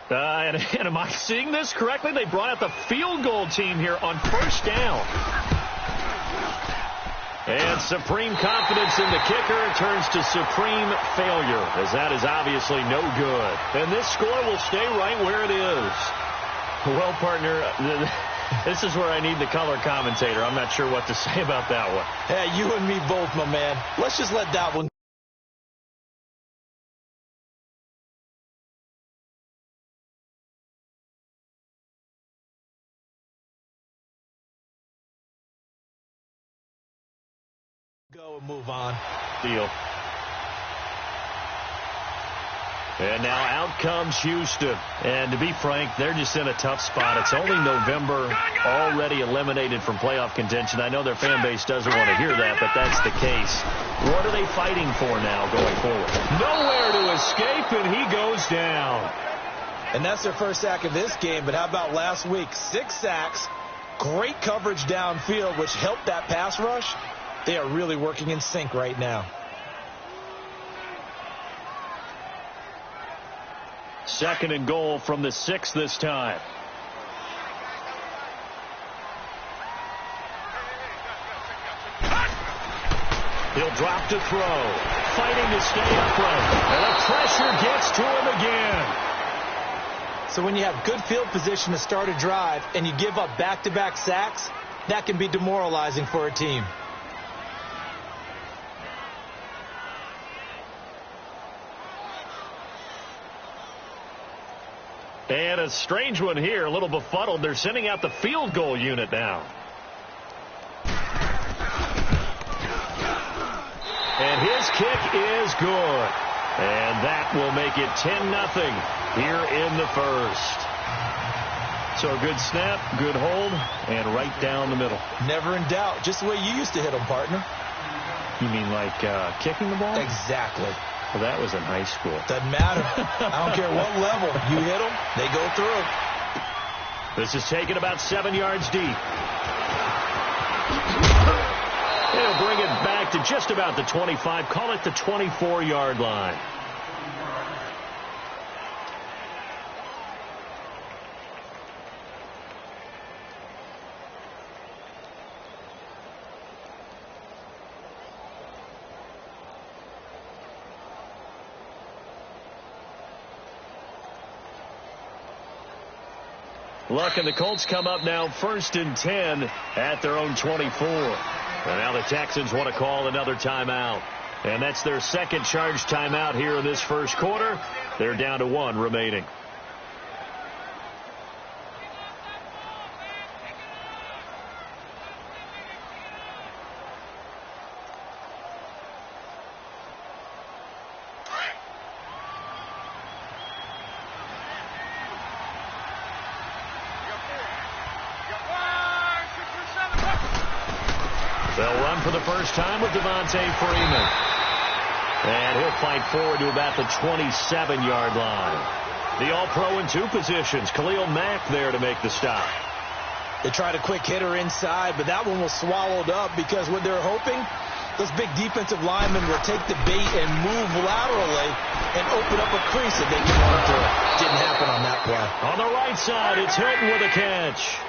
And am I seeing this correctly? They brought out the field goal team here on first down. And supreme confidence in the kicker turns to supreme failure, as that is obviously no good. And this score will stay right where it is. Well, partner, this is where I need the color commentator. I'm not sure what to say about that one. Hey, you and me both, my man. Let's just let that one go and move on. Deal. And now out comes Houston. And to be frank, they're just in a tough spot. It's only November, already eliminated from playoff contention. I know their fan base doesn't want to hear that, but that's the case. What are they fighting for now going forward? Nowhere to escape, and he goes down. And that's their first sack of this game, but how about last week? 6 sacks, great coverage downfield, which helped that pass rush. They are really working in sync right now. Second and goal from the 6 this time. He'll drop to throw. Fighting to stay upright. And the pressure gets to him again. So when you have good field position to start a drive and you give up back-to-back sacks, that can be demoralizing for a team. And a strange one here, a little befuddled. They're sending out the field goal unit now. And his kick is good. And that will make it 10-0 here in the first. So a good snap, good hold, and right down the middle. Never in doubt. Just the way you used to hit them, partner. You mean like kicking the ball? Exactly. Well, that was in high school. Doesn't matter. I don't care what level. You hit them, they go through. This is taken about 7 yards deep. They'll bring it back to just about the 25. Call it the 24-yard line. Luck and the Colts come up now 1st and 10 at their own 24. And now the Texans want to call another timeout. And that's their second charge timeout here in this first quarter. They're down to 1 remaining. They'll run for the first time with Devontae Freeman. And he'll fight forward to about the 27-yard line. The All-Pro in 2 positions. Khalil Mack there to make the stop. They tried a quick hitter inside, but that one was swallowed up because what they're hoping, those big defensive linemen will take the bait and move laterally and open up a crease that they can run through. Didn't happen on that play. On the right side, it's Hilton with a catch.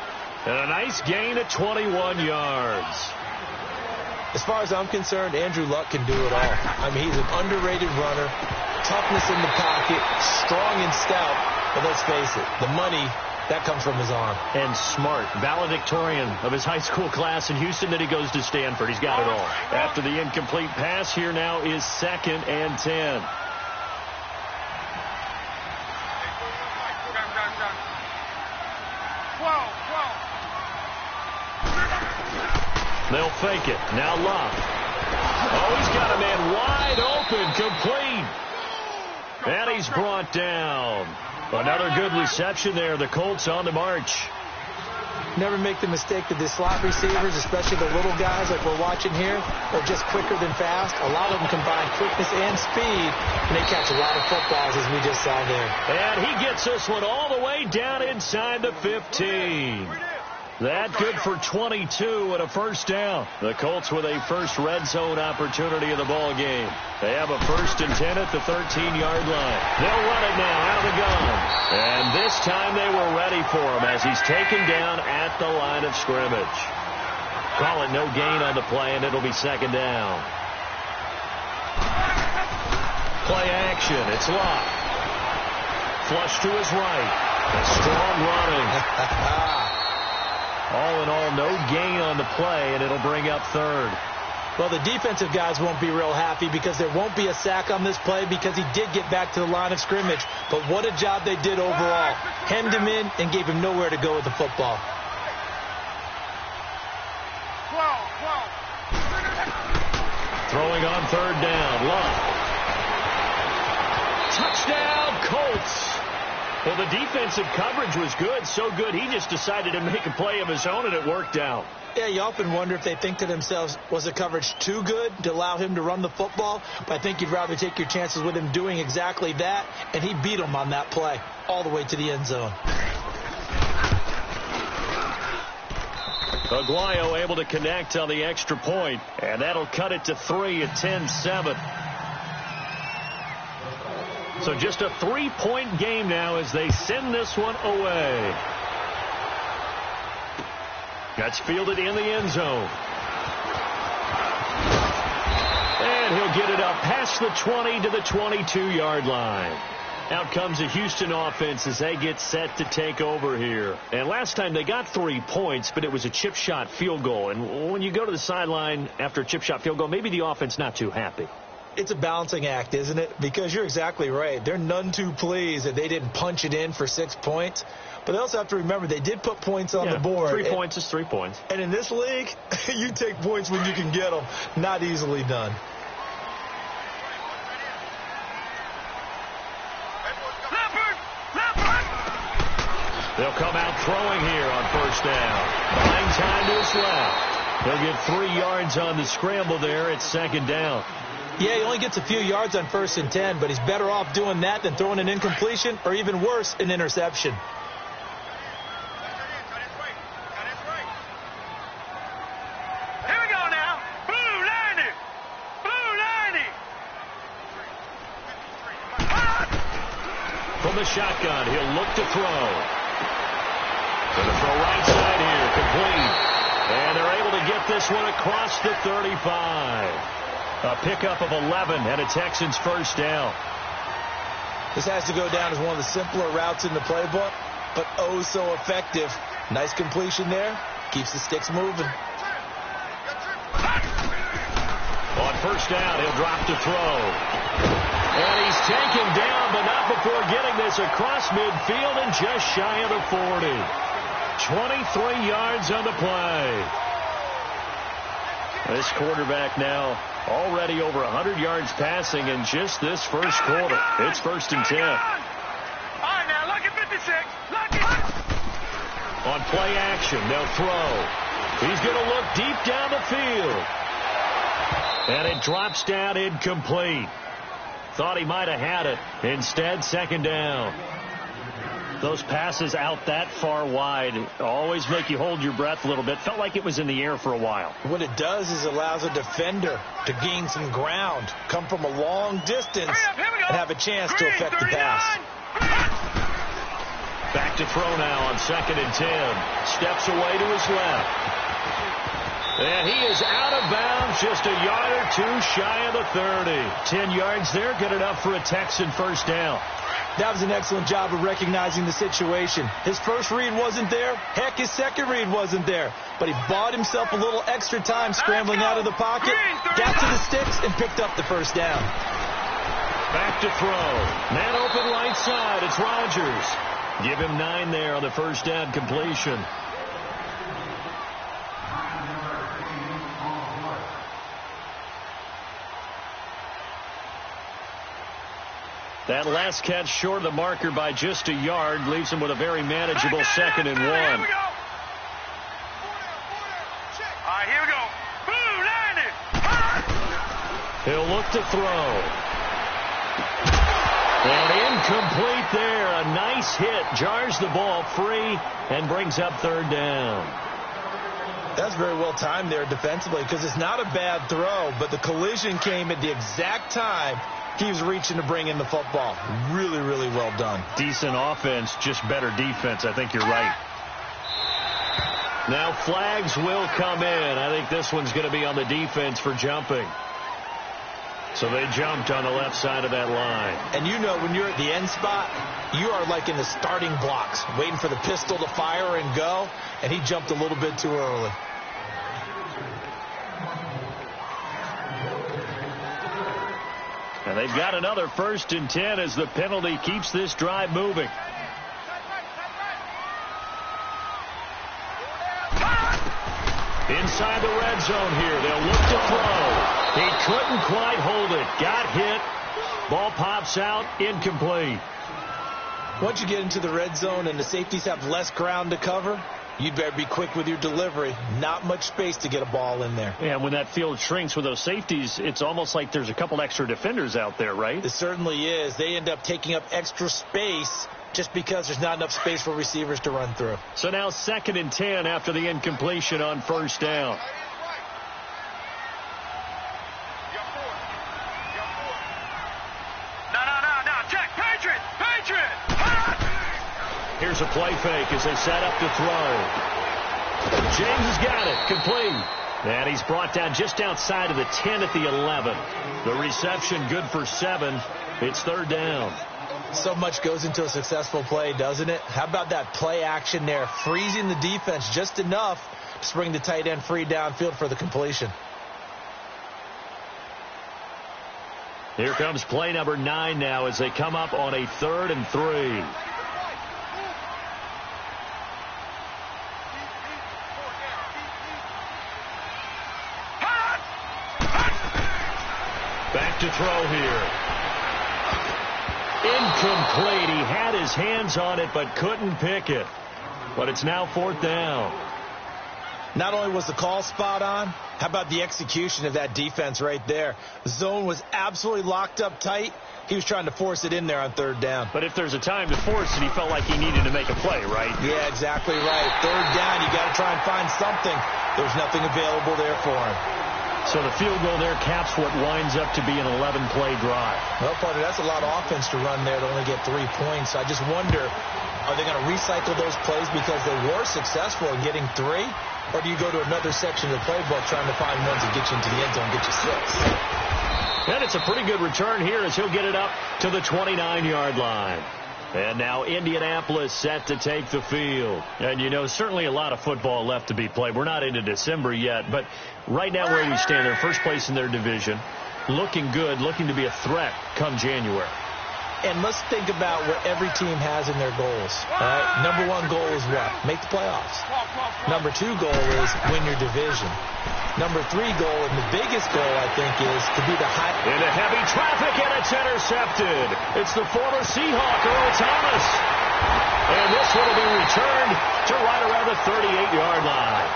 And a nice gain at 21 yards. As far as I'm concerned, Andrew Luck can do it all. I mean, he's an underrated runner, toughness in the pocket, strong and stout. But let's face it, the money, that comes from his arm. And smart, valedictorian of his high school class in Houston. Then he goes to Stanford. He's got it all. After the incomplete pass, here now is 2nd and 10. They'll fake it. Now Luck. Oh, he's got a man wide open, complete. And he's brought down. Another good reception there. The Colts on the march. Never make the mistake that the slot receivers, especially the little guys like we're watching here, are just quicker than fast. A lot of them combine quickness and speed, and they catch a lot of footballs, as we just saw there. And he gets this one all the way down inside the 15. That good for 22 and a first down. The Colts with a first red zone opportunity of the ball game. They have a 1st and 10 at the 13-yard line. They'll run it now out of the gun. And time they were ready for him as he's taken down at the line of scrimmage. Call it no gain on the play, and it'll be second down. Play action. It's locked. Flush to his right. Strong running. All in all, no gain on the play, and it'll bring up third. Well, the defensive guys won't be real happy because there won't be a sack on this play because he did get back to the line of scrimmage. But what a job they did overall. Hemmed him in and gave him nowhere to go with the football. Throwing on third down. Love. Touchdown, Colts. Well, the defensive coverage was good, so good he just decided to make a play of his own, and it worked out. Yeah, you often wonder if they think to themselves, was the coverage too good to allow him to run the football? But I think you'd rather take your chances with him doing exactly that, and he beat him on that play all the way to the end zone. Aguayo able to connect on the extra point, and that'll cut it to 3 at 10-7. So just a 3-point game now as they send this one away. That's fielded in the end zone. And he'll get it up past the 20 to the 22-yard line. Out comes the Houston offense as they get set to take over here. And last time they got 3 points, but it was a chip shot field goal. And when you go to the sideline after a chip shot field goal, maybe the offense not too happy. It's a balancing act, isn't it? Because you're exactly right. They're none too pleased that they didn't punch it in for 6 points. But they also have to remember they did put points on the board. 3 points is 3 points. And in this league, you take points when you can get them. Not easily done. They'll come out throwing here on first down. Buying time to his left. He'll get 3 yards on the scramble there. It's second down. Yeah, he only gets a few yards on 1st and 10, but he's better off doing that than throwing an incompletion or even worse, an interception. Here we go now. Blue 90. Blue 90. From the shotgun, he'll look to throw. Going to throw right side here, complete. And they're able to get this one across the 35. A pickup of 11 and a Texans first down. This has to go down as one of the simpler routes in the playbook, but oh so effective. Nice completion there. Keeps the sticks moving. On first down, he'll drop to throw. And he's taken down, but not before getting this across midfield and just shy of the 40. 23 yards on the play. This quarterback now already over 100 yards passing in just this first quarter. It's 1st and 10. All right, now look at 56. Look at. On play action, they'll throw. He's going to look deep down the field. And it drops down incomplete. Thought he might have had it. Instead, second down. Those passes out that far wide always make you hold your breath a little bit. Felt like it was in the air for a while. What it does is allows a defender to gain some ground, come from a long distance, and have a chance to affect the pass. Back to throw now on 2nd and 10. Steps away to his left. And he is out of bounds, just a yard or two shy of the 30. 10 yards there, good enough for a Texan first down. That was an excellent job of recognizing the situation. His first read wasn't there. Heck, his second read wasn't there. But he bought himself a little extra time scrambling out of the pocket, got to the sticks, and picked up the first down. Back to throw. Man open right side. It's Rodgers. Give him 9 there on the first down completion. That last catch short of the marker by just a yard leaves him with a very manageable 2nd and 1. All right, here we go. Blue 90. He'll look to throw. And incomplete there. A nice hit. Jars the ball free and brings up 3rd down. That's very well timed there defensively because it's not a bad throw, but the collision came at the exact time He was reaching to bring in the football. Really, really well done. Decent offense, just better defense. I think you're right. Now flags will come in. I think this one's going to be on the defense for jumping. So they jumped on the left side of that line. And you know when you're at the end spot, you are like in the starting blocks, waiting for the pistol to fire and go, and he jumped a little bit too early. And they've got another 1st and 10 as the penalty keeps this drive moving. Inside the red zone here. They'll look to throw. He couldn't quite hold it. Got hit. Ball pops out. Incomplete. Once you get into the red zone and the safeties have less ground to cover, you'd better be quick with your delivery. Not much space to get a ball in there. Yeah, when that field shrinks with those safeties, it's almost like there's a couple extra defenders out there, right? It certainly is. They end up taking up extra space just because there's not enough space for receivers to run through. So now 2nd and 10 after the incompletion on 1st down. No, check. Patriot! Here's a play fake as they set up to throw. James has got it. Complete. And he's brought down just outside of the 10 at the 11. The reception good for 7. It's 3rd down. So much goes into a successful play, doesn't it? How about that play action there? Freezing the defense just enough to bring the tight end free downfield for the completion. Here comes play number 9 now as they come up on a 3rd and 3. Back to throw here. Incomplete. He had his hands on it but couldn't pick it. But it's now 4th down. Not only was the call spot on, how about the execution of that defense right there? The zone was absolutely locked up tight. He was trying to force it in there on 3rd down. But if there's a time to force it, he felt like he needed to make a play, right? Yeah, exactly right. 3rd down, you got to try and find something. There's nothing available there for him. So the field goal there caps what winds up to be an 11-play drive. Well, partner, that's a lot of offense to run there to only get 3 points. I just wonder, are they going to recycle those plays because they were successful in getting 3? Or do you go to another section of the playbook trying to find ones that get you into the end zone and get you 6? And it's a pretty good return here as he'll get it up to the 29-yard line. And now Indianapolis set to take the field. And, you know, certainly a lot of football left to be played. We're not into December yet, but right now where we stand, they're first place in their division. Looking good, looking to be a threat come January. And let's think about what every team has in their goals. All right? Number 1 goal is what? Make the playoffs. Number 2 goal is win your division. Number 3 goal, and the biggest goal, I think, is to be the high. Into heavy traffic, and it's intercepted. It's the former Seahawk, Earl Thomas. And this one will be returned to right around the 38-yard line.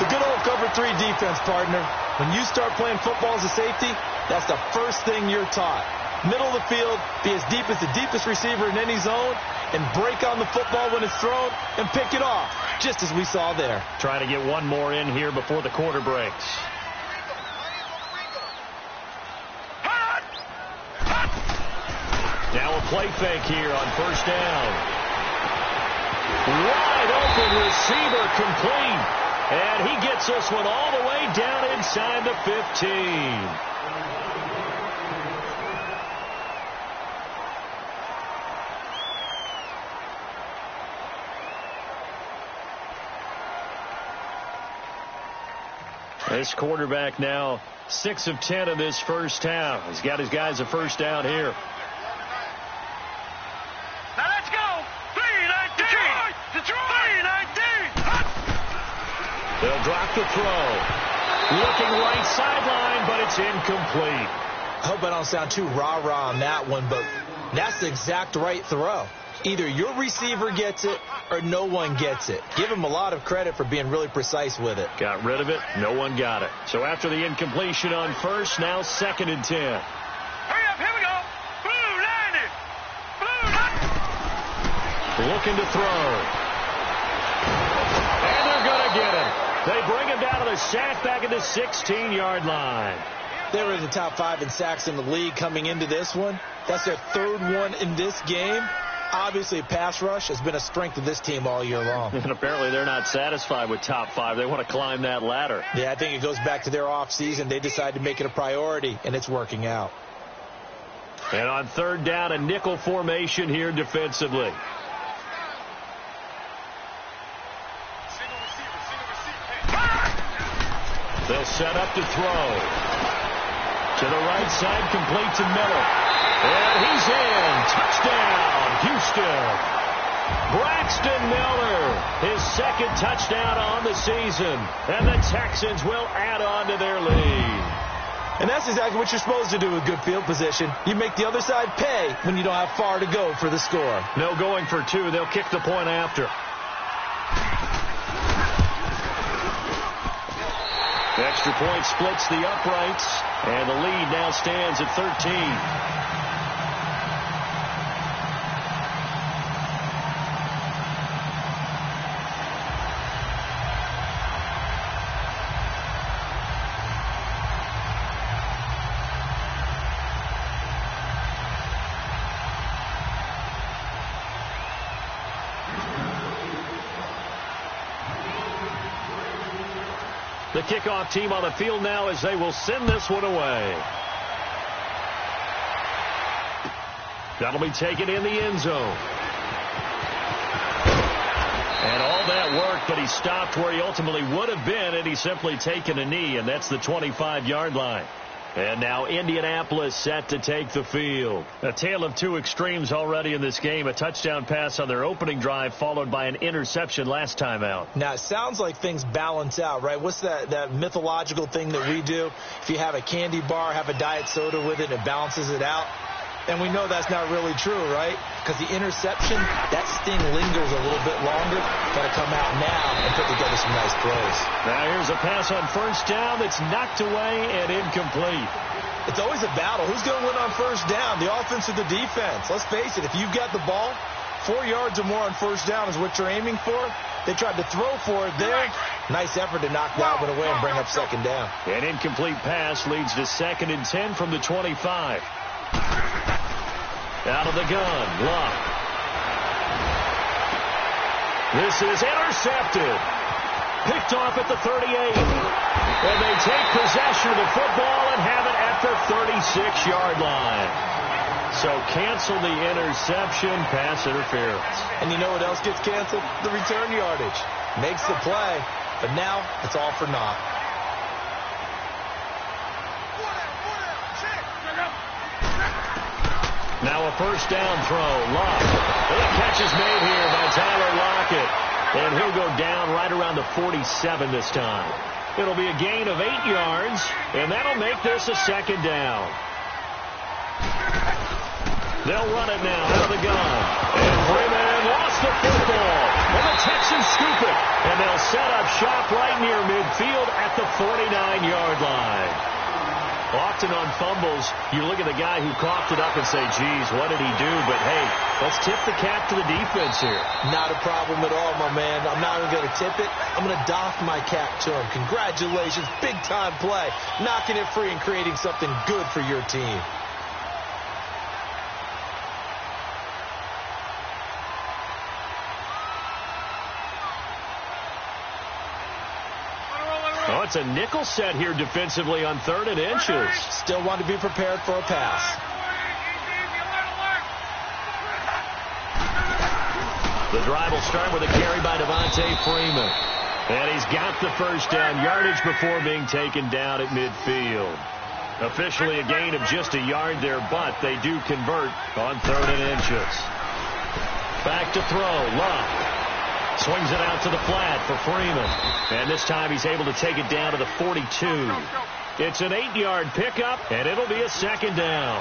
The good old cover 3 defense, partner. When you start playing football as a safety, that's the first thing you're taught. Middle of the field, be as deep as the deepest receiver in any zone, and break on the football when it's thrown and pick it off, just as we saw there. Trying to get one more in here before the quarter breaks. Now a play fake here on 1st down. Wide open receiver complete. And he gets this one all the way down inside the 15. This quarterback now 6 of 10 in this first half. He's got his guys a 1st down here. Now let's go. 319. Detroit. 319. They'll drop the throw. Looking right sideline, but it's incomplete. I hope I don't sound too rah-rah on that one, but that's the exact right throw. Either your receiver gets it or no one gets it. Give him a lot of credit for being really precise with it. Got rid of it. No one got it. So after the incompletion on 1st, now 2nd and 10. Hurry up, here we go. Blue line it. Blue line. Looking to throw. And they're going to get him. They bring him down to the sack back at the 16-yard line. They were in the top 5 in sacks in the league coming into this one. That's their 3rd one in this game. Obviously, pass rush has been a strength of this team all year long. And apparently they're not satisfied with top 5. They want to climb that ladder. Yeah, I think it goes back to their offseason. They decided to make it a priority, and it's working out. And on 3rd down, a nickel formation here defensively. They'll set up to throw. To the right side, complete to Miller. And he's in. Touchdown, Houston. Braxton Miller, his 2nd touchdown on the season. And the Texans will add on to their lead. And that's exactly what you're supposed to do with good field position. You make the other side pay when you don't have far to go for the score. No going for 2. They'll kick the point after. The extra point splits the uprights, and the lead now stands at 13. The kickoff team on the field now as they will send this one away. That'll be taken in the end zone. And all that work, but he stopped where he ultimately would have been, and he's simply taken a knee, and that's the 25-yard line. And now Indianapolis set to take the field. A tale of 2 extremes already in this game. A touchdown pass on their opening drive followed by an interception last time out. Now, it sounds like things balance out, right? What's that mythological thing that we do? If you have a candy bar, have a diet soda with it, and it balances it out. And we know that's not really true, right? Because the interception, that sting lingers a little bit longer. Got to come out now and put together some nice throws. Now here's a pass on 1st down that's knocked away and incomplete. It's always a battle. Who's going to win on 1st down, the offense or the defense? Let's face it, if you've got the ball, 4 yards or more on 1st down is what you're aiming for. They tried to throw for it there. Nice effort to knock that one away and bring up 2nd down. An incomplete pass leads to 2nd and 10 from the 25. Out of the gun, Luck. This is intercepted. Picked off at the 38. And they take possession of the football and have it at the 36-yard line. So cancel the interception, pass interference. And you know what else gets canceled? The return yardage. Makes the play, but now it's all for naught. Now a 1st down throw. Luck. And the catch is made here by Tyler Lockett. And he'll go down right around the 47 this time. It'll be a gain of 8 yards, and that'll make this a 2nd down. They'll run it now out of the gun. And Freeman lost the football. And the Texans scoop it. And they'll set up shop right near midfield at the 49-yard line. Often on fumbles, you look at the guy who coughed it up and say, geez, what did he do? But, hey, let's tip the cap to the defense here. Not a problem at all, my man. I'm not even going to tip it. I'm going to doff my cap to him. Congratulations. Big-time play. Knocking it free and creating something good for your team. Oh, it's a nickel set here defensively on 3rd and inches. Still want to be prepared for a pass. The drive will start with a carry by Devontae Freeman. And he's got the 1st down yardage before being taken down at midfield. Officially a gain of just a yard there, but they do convert on 3rd and inches. Back to throw, Luck. Swings it out to the flat for Freeman. And this time he's able to take it down to the 42. It's an 8-yard pickup, and it'll be a 2nd down.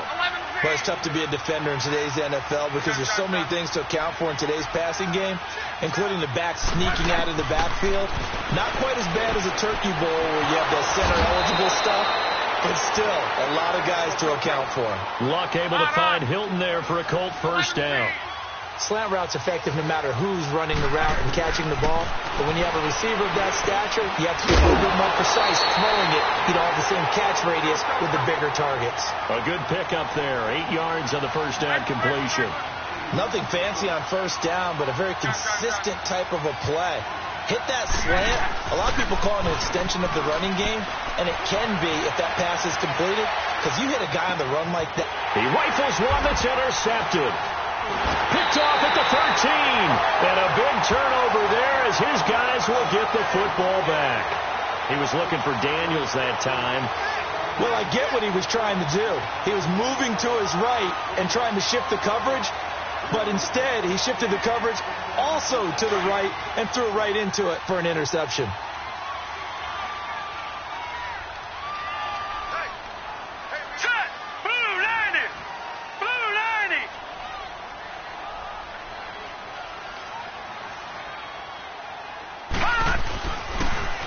Well, it's tough to be a defender in today's NFL because there's so many things to account for in today's passing game, including the back sneaking out of the backfield. Not quite as bad as a turkey bowl where you have the center-eligible stuff, but still a lot of guys to account for. Luck able to find Hilton there for a Colt 1st down. Slant route's effective no matter who's running the route and catching the ball. But when you have a receiver of that stature, you have to be a little bit more precise throwing it. You don't have the same catch radius with the bigger targets. A good pickup there. 8 yards on the first down completion. Nothing fancy on first down, but a very consistent type of a play. Hit that slant. A lot of people call it an extension of the running game, and it can be if that pass is completed, because you hit a guy on the run like that. He rifles one that's intercepted. Picked off at the 13. And a big turnover there as his guys will get the football back. He was looking for Daniels that time. Well, I get what he was trying to do. He was moving to his right and trying to shift the coverage, but instead he shifted the coverage also to the right and threw right into it for an interception. Set! Blue 90! Blue 90!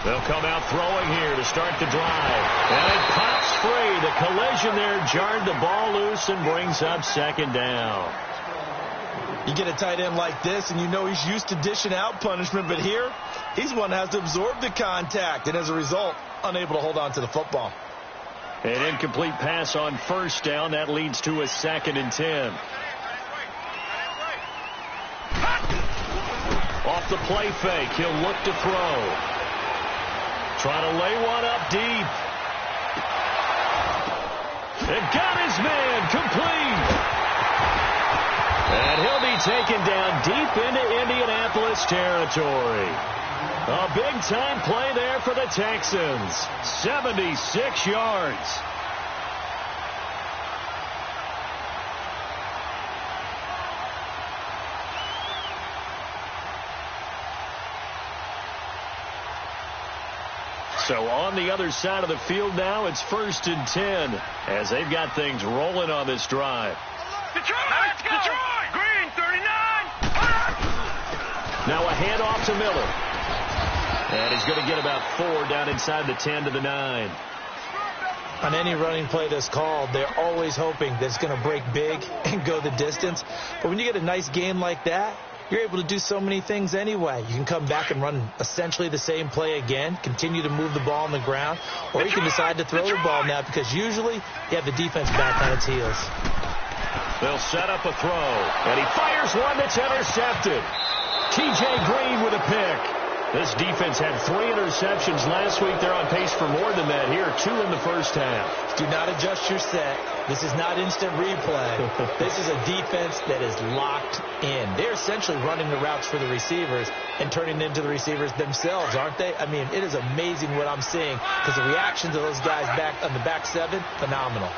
They'll come out throwing here to start the drive. And it pops free. The collision there jarred the ball loose and brings up second down. You get a tight end like this, and you know he's used to dishing out punishment, but here, he's one that has to absorb the contact, and as a result, unable to hold on to the football. An incomplete pass on first down. That leads to a 2nd and 10. Off the play fake, he'll look to throw. Trying to lay one up deep. And got his man complete. And he'll be taken down deep into Indianapolis territory. A big-time play there for the Texans. 76 yards. So on the other side of the field now, it's 1st and 10 as they've got things rolling on this drive. Detroit! Let's go! Detroit! Green 39! Now a handoff to Miller. And he's going to get about 4 down inside the 10 to the 9. On any running play that's called, they're always hoping that it's going to break big and go the distance. But when you get a nice game like that, you're able to do so many things anyway. You can come back and run essentially the same play again, continue to move the ball on the ground, or you can decide to throw the ball now because usually you have the defense back on its heels. They'll set up a throw, and he fires one that's intercepted. T.J. Green with a pick. This defense had 3 interceptions last week. They're on pace for more than that here, 2 in the first half. Do not adjust your set. This is not instant replay. This is a defense that is locked in. They're essentially running the routes for the receivers and turning them into the receivers themselves, aren't they? I mean, it is amazing what I'm seeing because the reactions of those guys back on the back 7, phenomenal.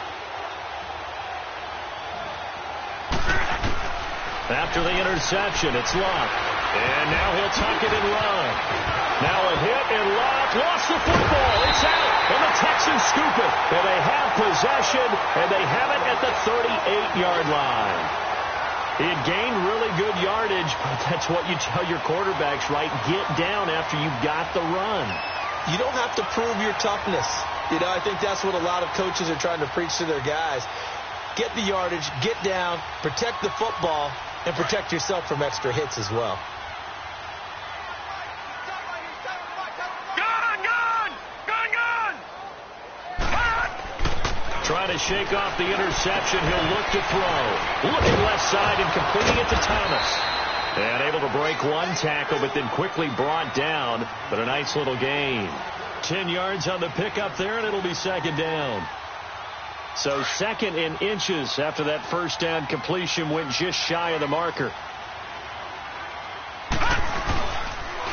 After the interception, it's Locke. And now he'll tuck it and run. Now a hit and Locke lost the football. It's out. And the Texans scoop it. And they have possession. And they have it at the 38-yard line. He had gained really good yardage, but that's what you tell your quarterbacks, right? Get down after you've got the run. You don't have to prove your toughness. You know, I think that's what a lot of coaches are trying to preach to their guys. Get the yardage, get down, protect the football, and protect yourself from extra hits as well. Trying to shake off the interception. He'll look to throw. Looking left side and completing it to Thomas. And able to break one tackle, but then quickly brought down. But a nice little gain. 10 yards on the pickup there, and it'll be 2nd down. So 2nd in inches after that first down completion went just shy of the marker.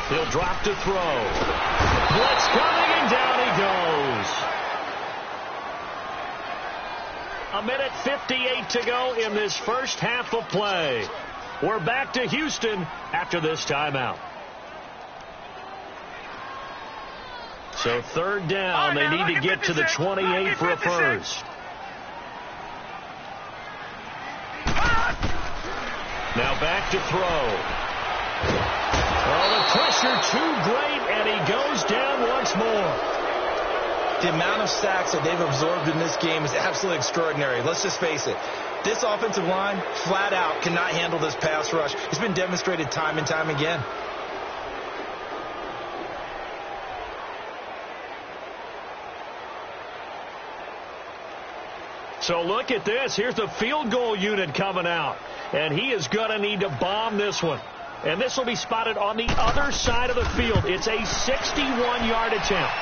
He'll drop to throw. Blitz coming, and down he goes. 1:58 to go in this first half of play. We're back to Houston after this timeout. So 3rd down, they need to get to the 28 for a first. Now back to throw. Oh, the pressure too great, and he goes down once more. The amount of sacks that they've absorbed in this game is absolutely extraordinary. Let's just face it. This offensive line, flat out, cannot handle this pass rush. It's been demonstrated time and time again. So look at this. Here's the field goal unit coming out. And he is going to need to bomb this one. And this will be spotted on the other side of the field. It's a 61-yard attempt.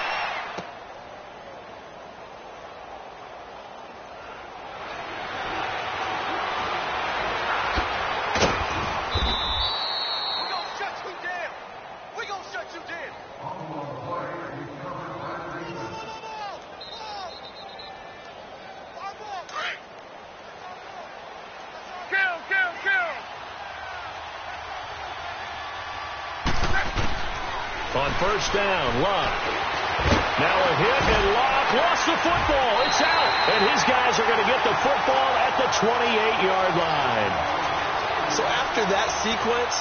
On first down, Locke. Now a hit, and Locke lost the football. It's out, and his guys are going to get the football at the 28-yard line. So after that sequence,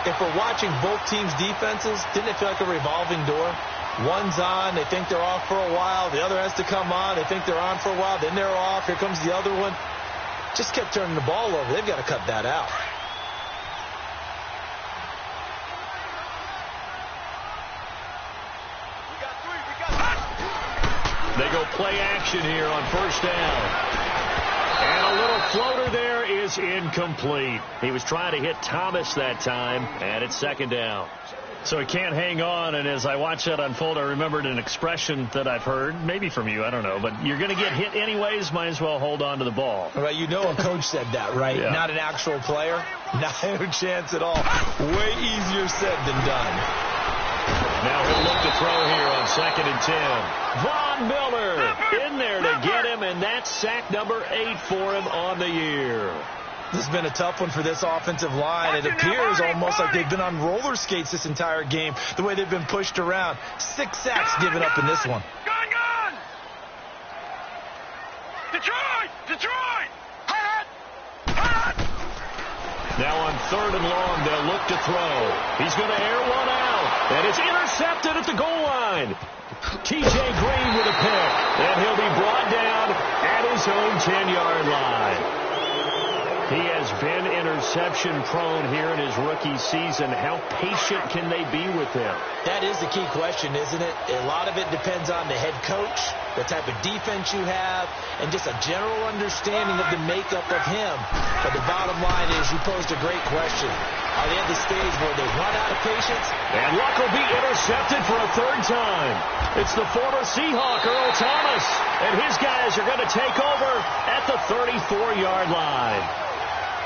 if we're watching both teams' defenses, didn't it feel like a revolving door? One's on, they think they're off for a while. The other has to come on, they think they're on for a while. Then they're off. Here comes the other one. Just kept turning the ball over. They've got to cut that out. They go play action here on first down. And a little floater there is incomplete. He was trying to hit Thomas that time, and it's second down. So he can't hang on, and as I watched that unfold, I remembered an expression that I've heard, maybe from you, I don't know, but you're going to get hit anyways, might as well hold on to the ball. Right, you know a coach said that, right? Yeah. Not an actual player. Not a chance at all. Way easier said than done. Now he'll look to throw here on 2nd and 10. Von Miller in there to get him, and that's sack number 8 for him on the year. This has been a tough one for this offensive line. It appears almost like they've been on roller skates this entire game, the way they've been pushed around. 6 sacks given up in this one. Gun! Detroit! Hot! Now on 3rd and long, they'll look to throw. He's going to air one out, and it's intercepted at the goal line. T.J. Green with a pick, and he'll be brought down at his own 10-yard line. He has been interception-prone here in his rookie season. How patient can they be with him? That is the key question, isn't it? A lot of it depends on the head coach, the type of defense you have, and just a general understanding of the makeup of him. But the bottom line is you posed a great question. Are they at the stage where they run out of patience? And Luck will be intercepted for a 3rd time. It's the former Seahawk, Earl Thomas, and his guys are going to take over at the 34-yard line.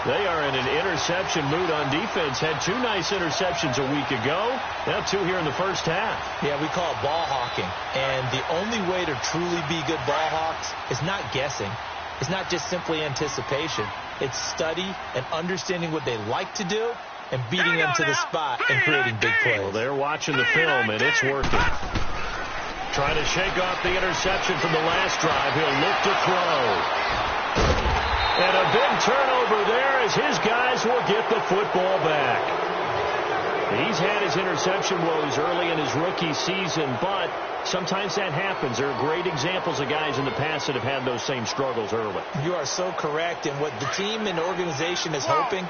They are in an interception mood on defense. Had 2 nice interceptions a week ago. Now 2 here in the first half. Yeah, we call it ball hawking. And the only way to truly be good ball hawks is not guessing. It's not just simply anticipation. It's study and understanding what they like to do and beating them to the spot and creating big plays. Well, they're watching the film, and it's working. Trying to shake off the interception from the last drive. He'll look to throw. And a big turnover there as his guys will get the football back. He's had his interception woes early in his rookie season, but sometimes that happens. There are great examples of guys in the past that have had those same struggles early. You are so correct. And what the team and organization is hoping,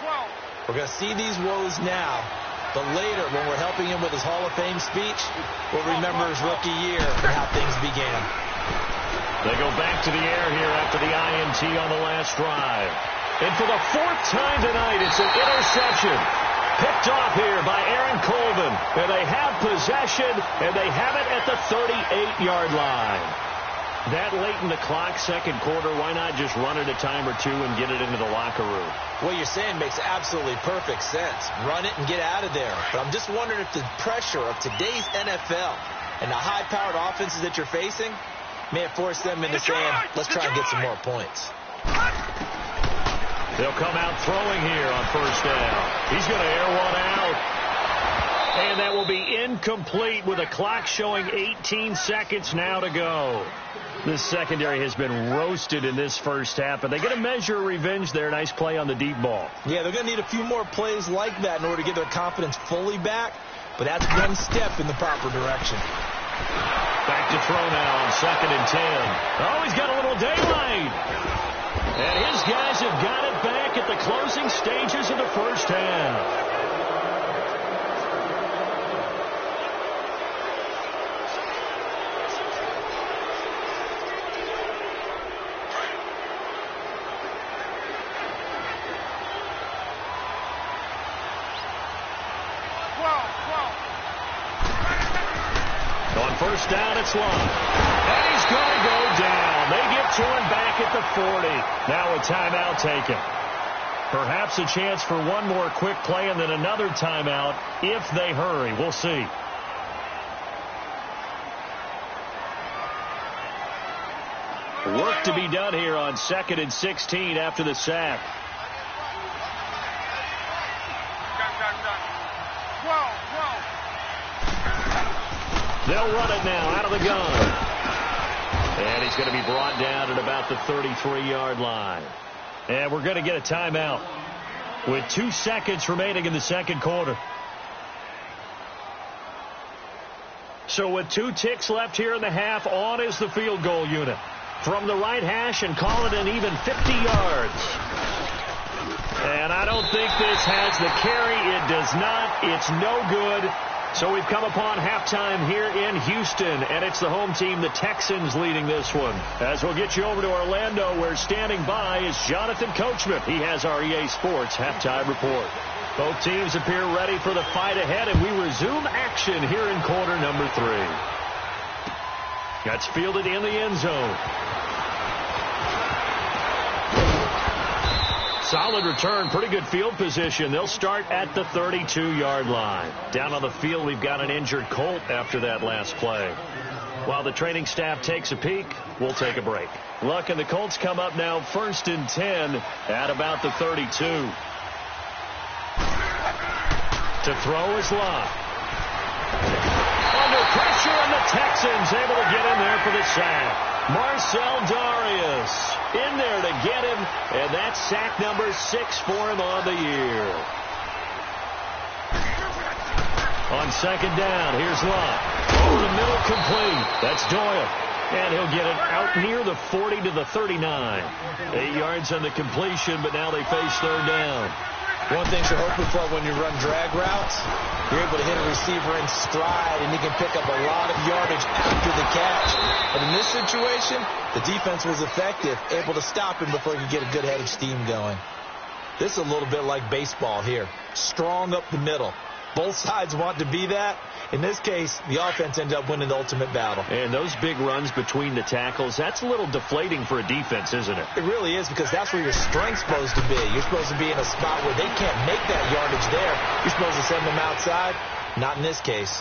we're going to see these woes now, but later when we're helping him with his Hall of Fame speech, we'll remember his rookie year and how things began. They go back to the air here after the INT on the last drive. And for the 4th time tonight, it's an interception. Picked off here by Aaron Colvin. And they have possession, and they have it at the 38-yard line. That late in the clock, 2nd quarter, why not just run it a time or 2 and get it into the locker room? What you're saying makes absolutely perfect sense. Run it and get out of there. But I'm just wondering if the pressure of today's NFL and the high-powered offenses that you're facing may have forced them into saying, let's try and get some more points. They'll come out throwing here on first down. He's going to air one out. And that will be incomplete with a clock showing 18 seconds now to go. This secondary has been roasted in this first half, but they get a measure of revenge there. Nice play on the deep ball. Yeah, they're going to need a few more plays like that in order to get their confidence fully back, but that's one step in the proper direction. Back to throw now on 2nd and 10. Oh, he's got a little daylight. And his guys have got it back at the closing stages of the first half. On first down, it's Love. And he's going to go down. They get to him back at the 40. Now a timeout taken. Perhaps a chance for one more quick play and then another timeout if they hurry. We'll see. Work to be done here on 2nd and 16 after the sack. They'll run it now out of the gun. And he's going to be brought down at about the 33-yard line. And we're going to get a timeout with 2 seconds remaining in the second quarter. So with 2 ticks left here in the half, on is the field goal unit. From the right hash and call it an even 50 yards. And I don't think this has the carry. It does not. It's no good. So we've come upon halftime here in Houston, and it's the home team, the Texans, leading this one. As we'll get you over to Orlando, where standing by is Jonathan Coachman. He has our EA Sports halftime report. Both teams appear ready for the fight ahead, and we resume action here in quarter number 3. That's fielded in the end zone. Solid return, pretty good field position. They'll start at the 32-yard line. Down on the field, we've got an injured Colt after that last play. While the training staff takes a peek, we'll take a break. Luck and the Colts come up now 1st and 10 at about the 32. To throw is Luck. Under pressure, and the Texans able to get in there for the sack. Marcel Darius in there to get him, and that's sack number 6 for him on the year. On second down, here's Love. Over the middle, complete. That's Doyle. And he'll get it out near the 40 to the 39. 8 yards on the completion, but now they face third down. One thing you're hoping for when you run drag routes, you're able to hit a receiver in stride, and he can pick up a lot of yardage after the catch. But in this situation, the defense was effective, able to stop him before he could get a good head of steam going. This is a little bit like baseball here. Strong up the middle. Both sides want to be that. In this case, the offense ended up winning the ultimate battle. And those big runs between the tackles, that's a little deflating for a defense, isn't it? It really is, because that's where your strength's supposed to be. You're supposed to be in a spot where they can't make that yardage there. You're supposed to send them outside. Not in this case.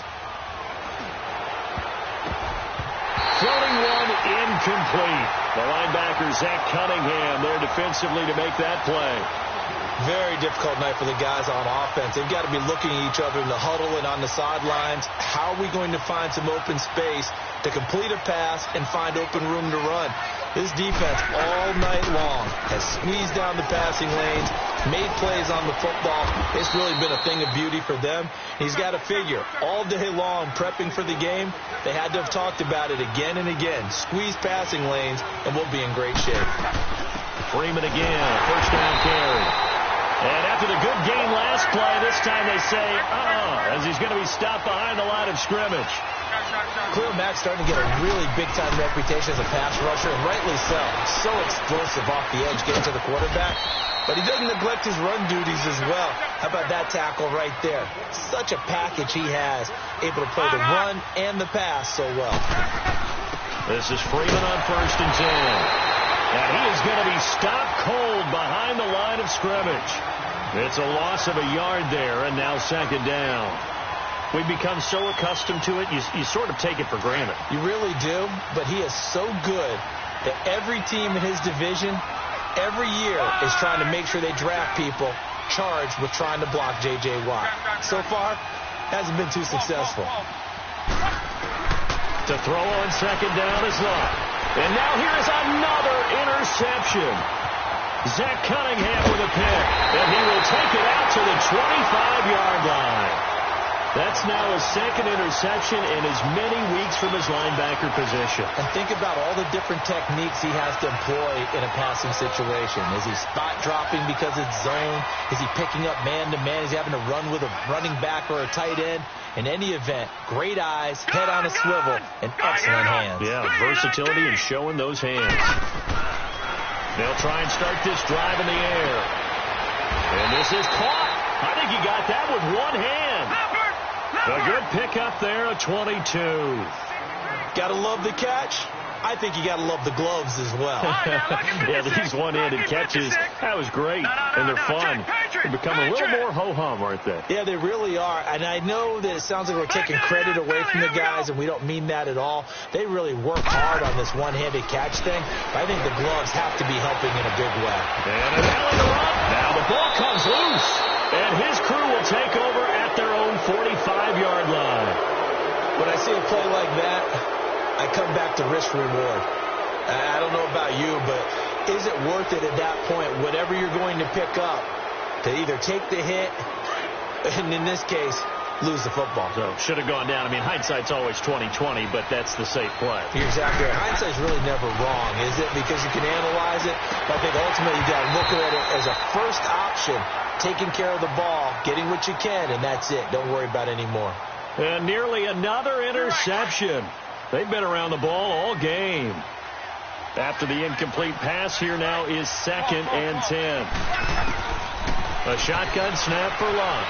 Floating one, incomplete. The linebacker, Zach Cunningham, there defensively to make that play. Very difficult night for the guys on offense. They've got to be looking at each other in the huddle and on the sidelines. How are we going to find some open space to complete a pass and find open room to run? This defense all night long has squeezed down the passing lanes, made plays on the football. It's really been a thing of beauty for them. He's got to figure all day long prepping for the game. They had to have talked about it again and again. Squeeze passing lanes, and we'll be in great shape. Freeman again, first down carry. And after the good game last play, this time they say, as he's going to be stopped behind the line of scrimmage. Khalil Mack's starting to get a really big-time reputation as a pass rusher, and rightly so. So explosive off the edge, getting to the quarterback. But he doesn't neglect his run duties as well. How about that tackle right there? Such a package he has, able to play the run and the pass so well. This is Freeman on 1st and 10. And he is going to be stopped cold behind the line of scrimmage. It's a loss of a yard there, and now second down. We've become so accustomed to it, you sort of take it for granted. You really do, but he is so good that every team in his division, every year, is trying to make sure they draft people charged with trying to block J.J. Watt. So far, hasn't been too successful. To throw on second down is Love. And now here is another interception. Zach Cunningham with a pick. And he will take it out to the 25-yard line. That's now his second interception in as many weeks from his linebacker position. And think about all the different techniques he has to employ in a passing situation. Is he spot dropping because it's zone? Is he picking up man-to-man? Is he having to run with a running back or a tight end? In any event, great eyes, head on a swivel, and excellent hands. Yeah, versatility and showing those hands. They'll try and start this drive in the air. And this is caught. I think he got that with one hand. A good pickup there, a 22. Gotta love the catch. I think you gotta love the gloves as well. Yeah, these one-handed catches, that was great. And they're fun. They're becoming a little more ho-hum, aren't they? Yeah, they really are. And I know that it sounds like we're taking credit away from the guys, and we don't mean that at all. They really work hard on this one-handed catch thing. But I think the gloves have to be helping in a big way. And an alley run. Now the ball comes loose. And his crew will take over at their own 45-yard line. When I see a play like that, I come back to risk reward. I don't know about you, but is it worth it at that point, whatever you're going to pick up, to either take the hit, and in this case, lose the football? So should have gone down. I mean, hindsight's always 20/20, but that's the safe play. You're exactly right. Hindsight's really never wrong, is it? Because you can analyze it, but I think ultimately you got to look at it as a first option, taking care of the ball, getting what you can, and that's it. Don't worry about any more. And nearly another interception. They've been around the ball all game. After the incomplete pass, here now is 2nd and 10. A shotgun snap for Love.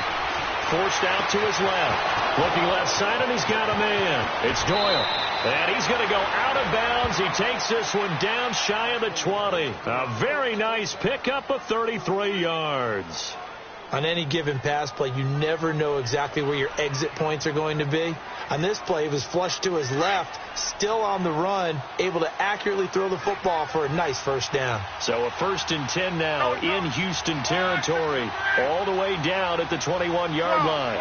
Forced out to his left. Looking left side, and he's got a man. It's Doyle. And he's going to go out of bounds. He takes this one down shy of the 20. A very nice pickup of 33 yards. On any given pass play, you never know exactly where your exit points are going to be. On this play, he was flushed to his left, still on the run, able to accurately throw the football for a nice first down. So a 1st and 10 now in Houston territory, all the way down at the 21-yard line.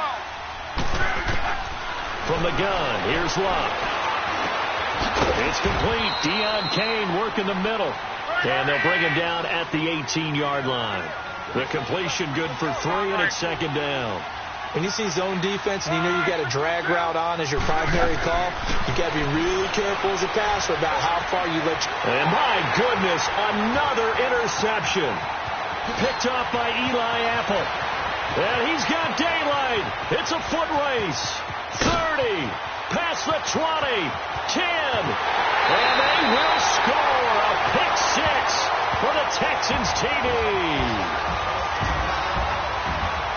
From the gun, here's Locke. It's complete. Deion Kane working the middle. And they'll bring him down at the 18-yard line. The completion good for 3, and it's 2nd down. When you see zone defense and you know you got a drag route on as your primary call, you got to be really careful as a passer about how far you let you. And my goodness, another interception. Picked off by Eli Apple. And he's got daylight. It's a foot race. 30, past the 20, 10. And they will score a pick 6 for the Texans TD.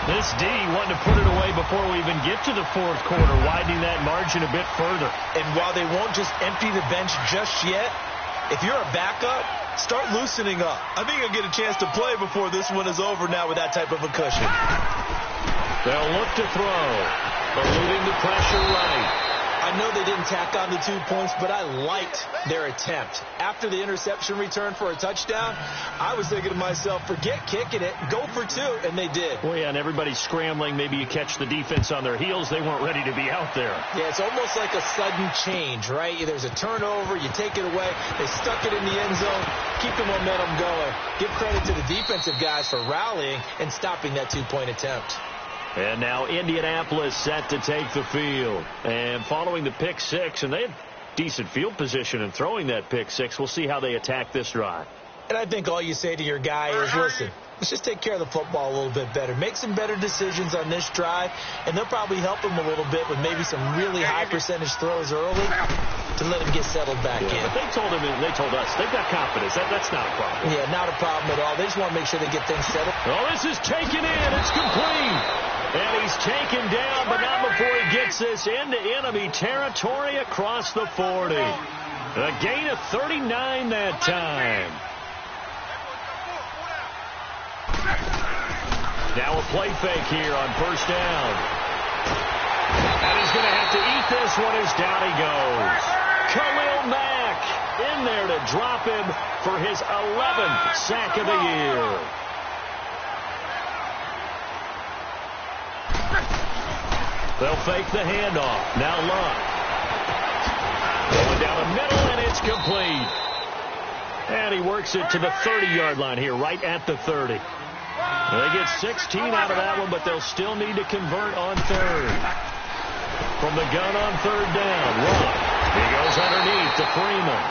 This D wanted to put it away before we even get to the 4th quarter, widening that margin a bit further. And while they won't just empty the bench just yet, if you're a backup, start loosening up. I think you'll get a chance to play before this one is over now with that type of a cushion. They'll look to throw, eluding the pressure right. I know they didn't tack on the 2 points, but I liked their attempt. After the interception return for a touchdown, I was thinking to myself, forget kicking it, go for 2, and they did. Well, yeah, and everybody's scrambling. Maybe you catch the defense on their heels. They weren't ready to be out there. Yeah, it's almost like a sudden change, right? There's a turnover, you take it away, they stuck it in the end zone, keep the momentum going. Give credit to the defensive guys for rallying and stopping that 2-point attempt. And now Indianapolis set to take the field. And following the pick 6, and they had decent field position in throwing that pick 6. We'll see how they attack this drive. And I think all you say to your guy is, listen, let's just take care of the football a little bit better. Make some better decisions on this drive, and they'll probably help him a little bit with maybe some really high percentage throws early to let him get settled back in. But they told us, they've got confidence. That's not a problem. Yeah, not a problem at all. They just want to make sure they get things settled. Oh, this is taken in. It's complete. And he's taken down, but not before he gets this into enemy territory across the 40. A gain of 39 that time. Now a play fake here on 1st down. And he's going to have to eat this one as down he goes. Khalil Mack in there to drop him for his 11th sack of the year. They'll fake the handoff. Now Love. Going down the middle, and it's complete. And he works it to the 30-yard line here, right at the 30. They get 16 out of that one, but they'll still need to convert on 3rd. From the gun on third down, Rock. He goes underneath to Freeman.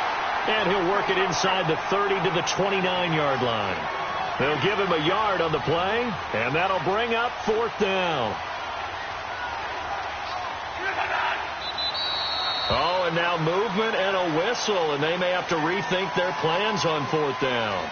And he'll work it inside the 30 to the 29-yard line. They'll give him a yard on the play, and that'll bring up fourth down. Oh, and now movement and a whistle, and they may have to rethink their plans on fourth down.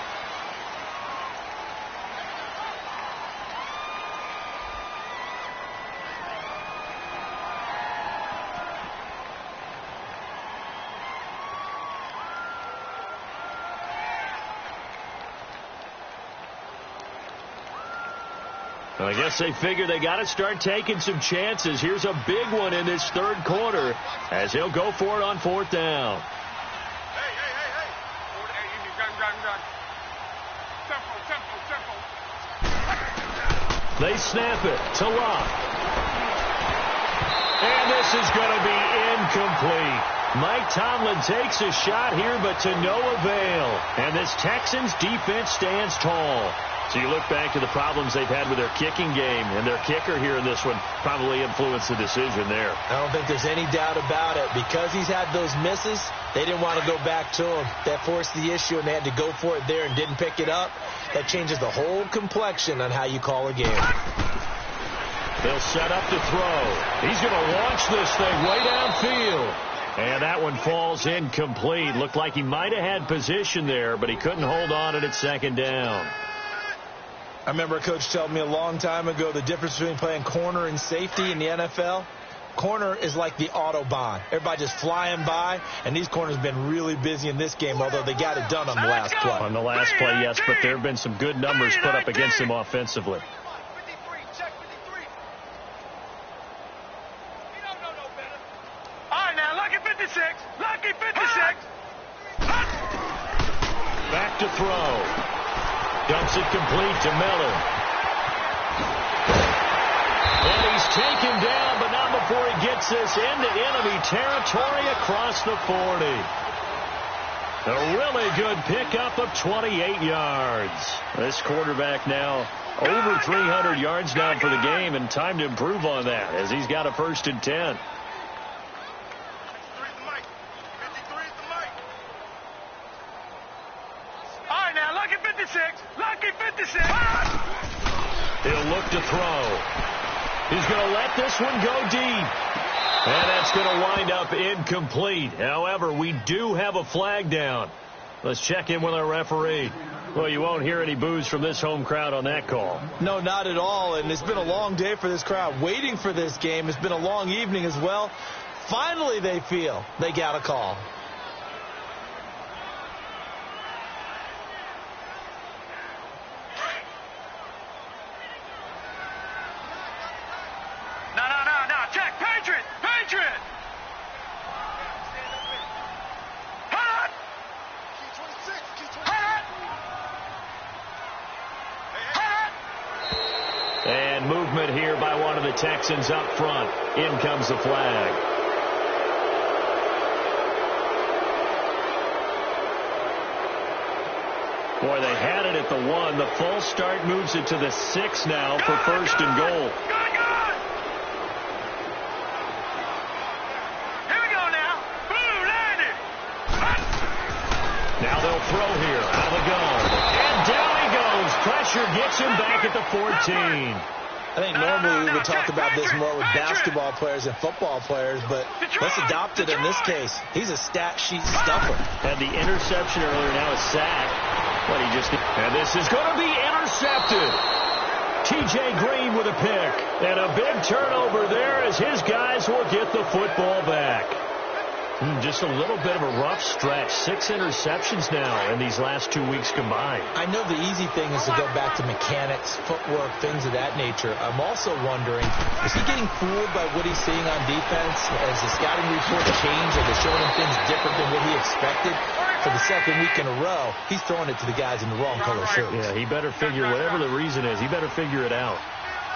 I guess they figure they got to start taking some chances. Here's a big one in this third quarter as he'll go for it on fourth down. Hey. Tempo. They snap it to Locke. And this is going to be incomplete. Mike Tomlin takes a shot here, but to no avail. And this Texans defense stands tall. So you look back to the problems they've had with their kicking game, and their kicker here in this one probably influenced the decision there. I don't think there's any doubt about it. Because he's had those misses, they didn't want to go back to him. That forced the issue, and they had to go for it there and didn't pick it up. That changes the whole complexion on how you call a game. They'll set up to throw. He's going to launch this thing way downfield. And that one falls incomplete. Looked like he might have had position there, but he couldn't hold on at second down. I remember a coach telling me a long time ago the difference between playing corner and safety in the NFL. Corner is like the Autobahn. Everybody just flying by, and these corners have been really busy in this game, although they got it done on the last play. On the last play, yes, but there have been some good numbers put up against him offensively. All right, now, Lucky 56. Back to throw. Dumps it complete to Miller. And he's taken down, but not before he gets this into enemy territory across the 40. A really good pickup of 28 yards. This quarterback now over 300 yards now for the game, and time to improve on that as he's got a 1st and 10. Lucky 56. He'll look to throw. He's going to let this one go deep. And that's going to wind up incomplete. However, we do have a flag down. Let's check in with our referee. Well, you won't hear any boos from this home crowd on that call. No, not at all. And it's been a long day for this crowd waiting for this game. It's been a long evening as well. Finally, they feel they got a call. And movement here by one of the Texans up front. In comes the flag. Boy, they had it at the 1. The false start moves it to the 6 now for 1st and goal. Here we go now. Boom, landed. Now they'll throw here out of the gun. And down he goes. Pressure gets him back at the 14. I think normally we would talk about this more with basketball players and football players, but let's adopt it in this case. He's a stat sheet stuffer. Had the interception earlier, now a sack. What he just did. And this is going to be intercepted. T.J. Green with a pick. And a big turnover there as his guys will get the football back. Just a little bit of a rough stretch. 6 interceptions now in these last 2 weeks combined. I know the easy thing is to go back to mechanics, footwork, things of that nature. I'm also wondering, is he getting fooled by what he's seeing on defense? As the scouting reports change, are they showing him things different than what he expected? For the second week in a row, he's throwing it to the guys in the wrong color shirts. Yeah, he better figure, whatever the reason is, he better figure it out.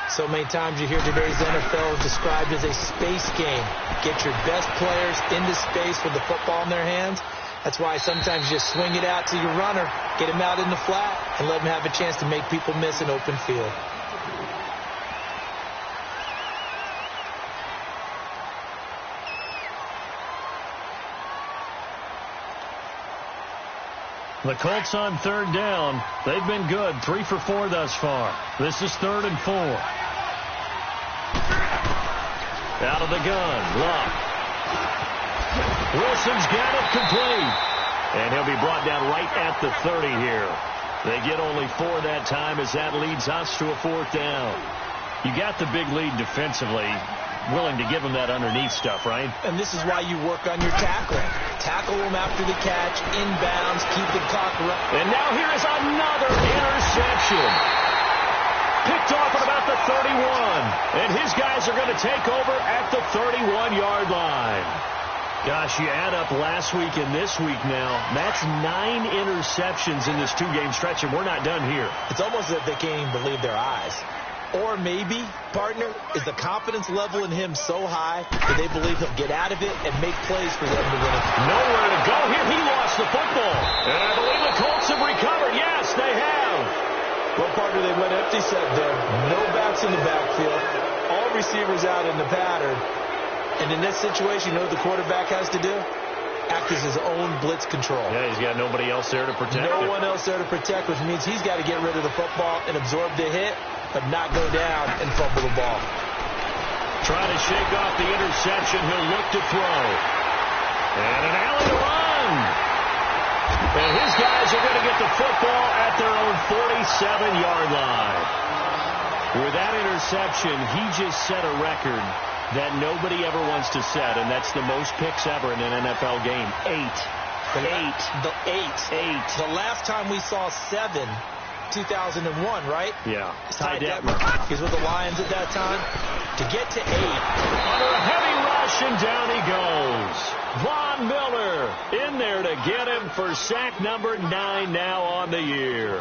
So many times you hear today's NFL described as a space game. Get your best players into space with the football in their hands. That's why sometimes you just swing it out to your runner, get him out in the flat, and let him have a chance to make people miss an open field. The Colts on third down. They've been good. 3 for 4 thus far. This is 3rd and 4. Out of the gun. Luck. Wilson's got it complete. And he'll be brought down right at the 30 here. They get only 4 that time as that leads us to a 4th down. You got the big lead defensively. Willing to give him that underneath stuff, right? And this is why you work on your tackling. Tackle him after the catch, inbounds, keep the clock running. And now here is another interception. Picked off at about the 31. And his guys are going to take over at the 31-yard line. Gosh, you add up last week and this week now. That's 9 interceptions in this 2-game stretch, and we're not done here. It's almost as if they can't even believe their eyes. Or maybe, partner, is the confidence level in him so high that they believe he'll get out of it and make plays for them to win it. Nowhere to go here. He lost the football. And I believe the Colts have recovered. Yes, they have. Well, partner, they went empty set there. No backs in the backfield. All receivers out in the pattern. And in this situation, you know what the quarterback has to do? Act as his own blitz control. Yeah, he's got nobody else there to protect him. No one else there to protect, which means he's got to get rid of the football and absorb the hit, but not go down and fumble the ball. Trying to shake off the interception. He'll look to throw. And an alley to run. And his guys are going to get the football at their own 47-yard line. With that interception, he just set a record that nobody ever wants to set, and that's the most picks ever in an NFL game. 8. The last time we saw 7, 2001, right? Yeah. Ty Detmer. He's with the Lions at that time. To get to 8. Under a heavy rush, and down he goes. Von Miller in there to get him for sack number 9 now on the year.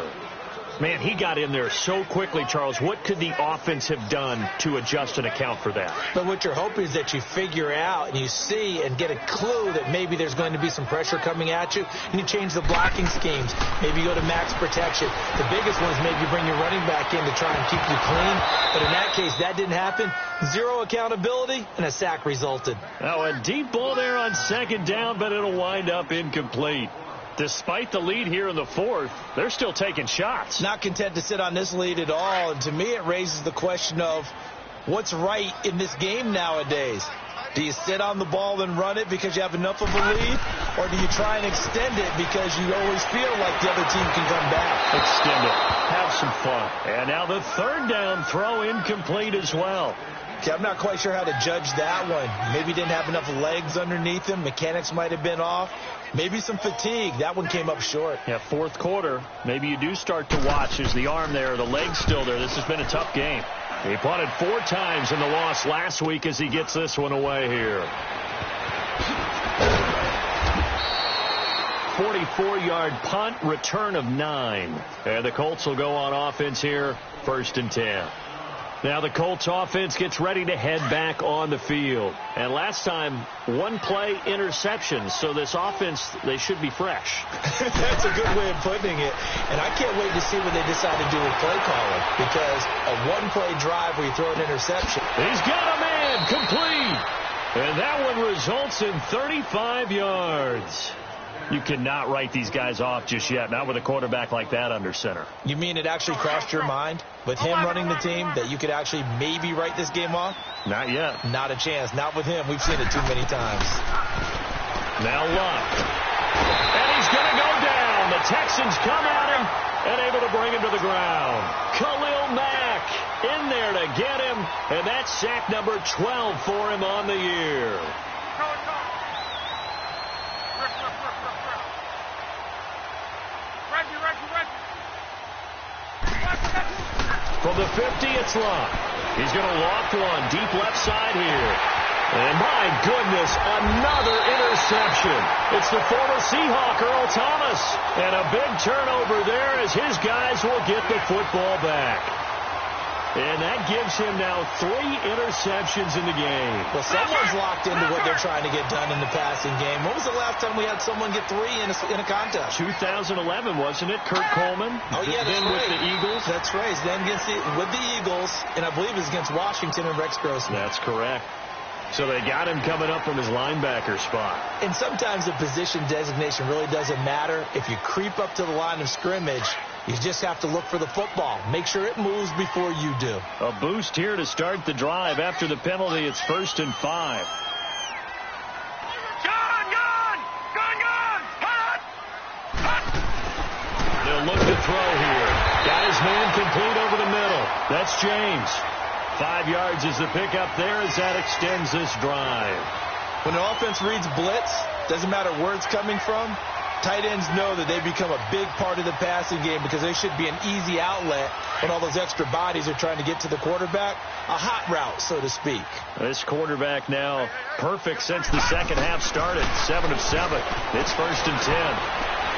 Man, he got in there so quickly, Charles. What could the offense have done to adjust and account for that? But what you're hoping is that you figure out and you see and get a clue that maybe there's going to be some pressure coming at you, and you change the blocking schemes. Maybe you go to max protection. The biggest one is maybe you bring your running back in to try and keep you clean. But in that case, that didn't happen. 0 accountability, and a sack resulted. Now, a deep ball there on 2nd down, but it'll wind up incomplete. Despite the lead here in the 4th, they're still taking shots. Not content to sit on this lead at all. And to me, it raises the question of what's right in this game nowadays. Do you sit on the ball and run it because you have enough of a lead? Or do you try and extend it because you always feel like the other team can come back? Extend it. Have some fun. And now the 3rd down throw incomplete as well. Okay, I'm not quite sure how to judge that one. Maybe didn't have enough legs underneath him. Mechanics might have been off. Maybe some fatigue. That one came up short. Yeah, 4th quarter. Maybe you do start to watch. Is the arm there, the leg's still there? This has been a tough game. He punted 4 times in the loss last week as he gets this one away here. 44-yard punt, return of 9. And the Colts will go on offense here, 1st and 10. Now the Colts offense gets ready to head back on the field. And last time, 1-play interceptions. So this offense, they should be fresh. That's a good way of putting it. And I can't wait to see what they decide to do with play calling. Because a 1-play drive where you throw an interception. He's got a man complete. And that one results in 35 yards. You cannot write these guys off just yet, not with a quarterback like that under center. You mean it actually crossed your mind with him running the team that you could actually maybe write this game off? Not yet. Not a chance. Not with him. We've seen it too many times. Now Luck. And he's going to go down. The Texans come at him and able to bring him to the ground. Khalil Mack in there to get him, and that's sack number 12 for him on the year. From the 50, it's Luck. He's going to loft one deep left side here. And my goodness, another interception. It's the former Seahawk, Earl Thomas. And a big turnover there as his guys will get the football back. And that gives him now 3 interceptions in the game. Well, someone's locked into what they're trying to get done in the passing game. When was the last time we had someone get 3 in a contest? 2011, wasn't it? Kurt Coleman. Oh, yeah, that's then right. with the Eagles. That's right. Then with the Eagles, and I believe it was against Washington and Rex Grossman. That's correct. So they got him coming up from his linebacker spot. And sometimes the position designation really doesn't matter. If you creep up to the line of scrimmage, you just have to look for the football. Make sure it moves before you do. A boost here to start the drive. After the penalty, it's 1st and 5. They'll look to throw here. Got his man complete over the middle. That's James. 5 yards is the pickup there as that extends this drive. When the offense reads blitz, doesn't matter where it's coming from, tight ends know that they become a big part of the passing game because they should be an easy outlet when all those extra bodies are trying to get to the quarterback. A hot route, so to speak. This quarterback now perfect since the second half started. 7 of 7. It's 1st and 10.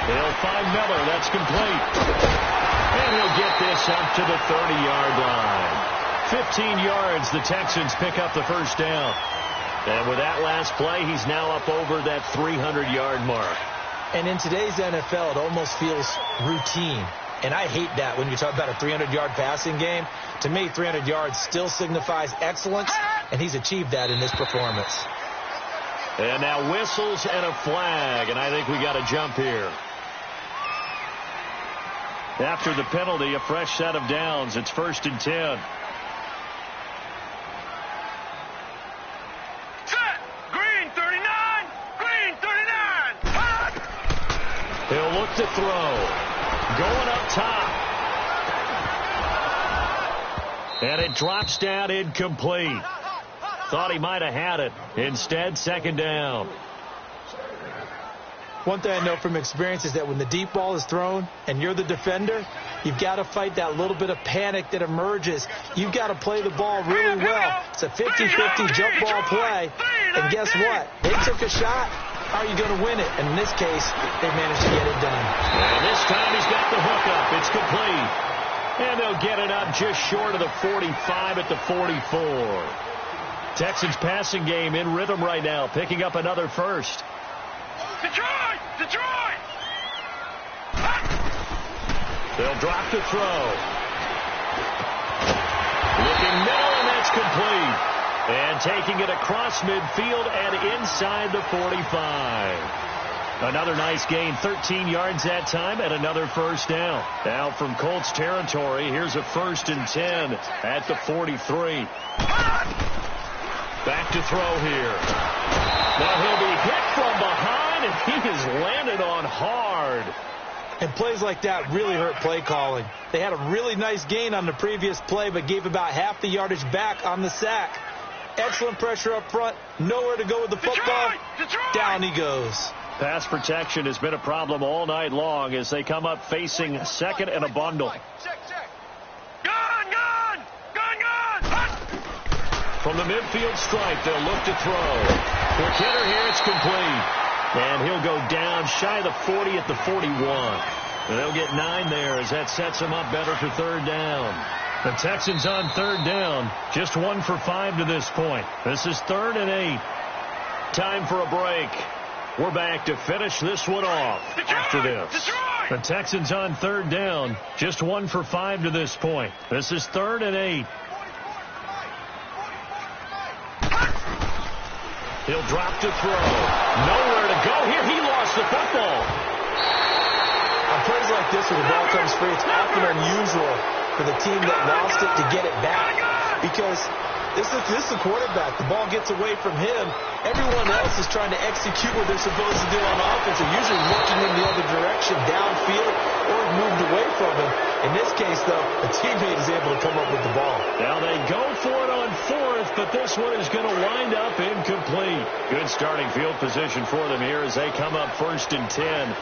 They'll find Miller. That's complete. And he'll get this up to the 30-yard line. 15 yards. The Texans pick up the first down. And with that last play, he's now up over that 300-yard mark. And in today's NFL, it almost feels routine. And I hate that when you talk about a 300-yard passing game. To me, 300 yards still signifies excellence, and he's achieved that in this performance. And now whistles and a flag, and I think we got a jump here. After the penalty, a fresh set of downs. It's 1st and 10. He'll look to throw. Going up top. And it drops down incomplete. Thought he might have had it. Instead, 2nd down. One thing I know from experience is that when the deep ball is thrown and you're the defender, you've got to fight that little bit of panic that emerges. You've got to play the ball really well. It's a 50-50 jump ball play. And guess what? They took a shot. How are you going to win it? And in this case, they managed to get it done. And this time he's got the hook up. It's complete. And they'll get it up just short of the 45 at the 44. Texans passing game in rhythm right now, picking up another first. Detroit! Detroit! They'll drop to throw. Looking middle, and that's complete. And taking it across midfield and inside the 45. Another nice gain, 13 yards that time, and another first down. Now from Colts territory, here's a 1st and 10 at the 43. Back to throw here. Now he'll be hit from behind, and he is landed on hard. And plays like that really hurt play calling. They had a really nice gain on the previous play, but gave about half the yardage back on the sack. Excellent pressure up front. Nowhere to go with the football. Detroit! Down he goes. Pass protection has been a problem all night long as they come up facing 2nd and a bundle. Gun! From the midfield stripe, they'll look to throw. Quick hitter here, it's complete. And he'll go down shy of the 40 at the 41. They'll get 9 there as that sets him up better for 3rd down. The Texans on 3rd down, just 1 for 5 to this point. This is 3rd and 8. Time for a break. We're back to finish this one off after this. The Texans on 3rd down, just 1 for 5 to this point. This is 3rd and 8. He'll drop to throw. Nowhere to go here. He lost the football. On plays like this where the ball comes free, it's often unusual for the team that lost it to get it back. Because this is the quarterback. The ball gets away from him. Everyone else is trying to execute what they're supposed to do on offense. They're usually looking in the other direction, downfield, or moved away from him. In this case, though, the teammate is able to come up with the ball. Now they go for it on 4th, but this one is going to wind up incomplete. Good starting field position for them here as they come up 1st and 10.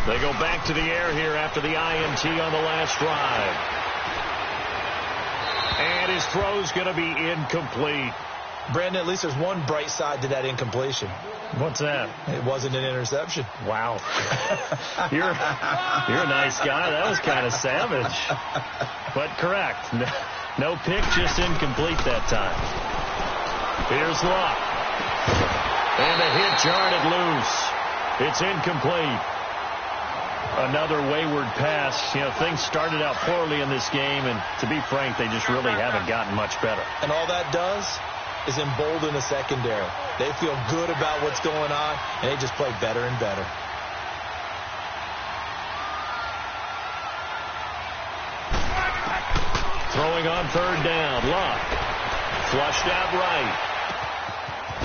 They go back to the air here after the INT on the last drive. And his throw's going to be incomplete. Brandon, at least there's one bright side to that incompletion. What's that? It wasn't an interception. Wow. You're a nice guy. That was kind of savage. But correct. No pick, just incomplete that time. Here's Luck. And a hit jarred it loose. It's incomplete. Another wayward pass. You know, things started out poorly in this game, and to be frank, they just really haven't gotten much better. And all that does is embolden the secondary. They feel good about what's going on, and they just play better and better. Throwing on third down. Luck. Flushed out right.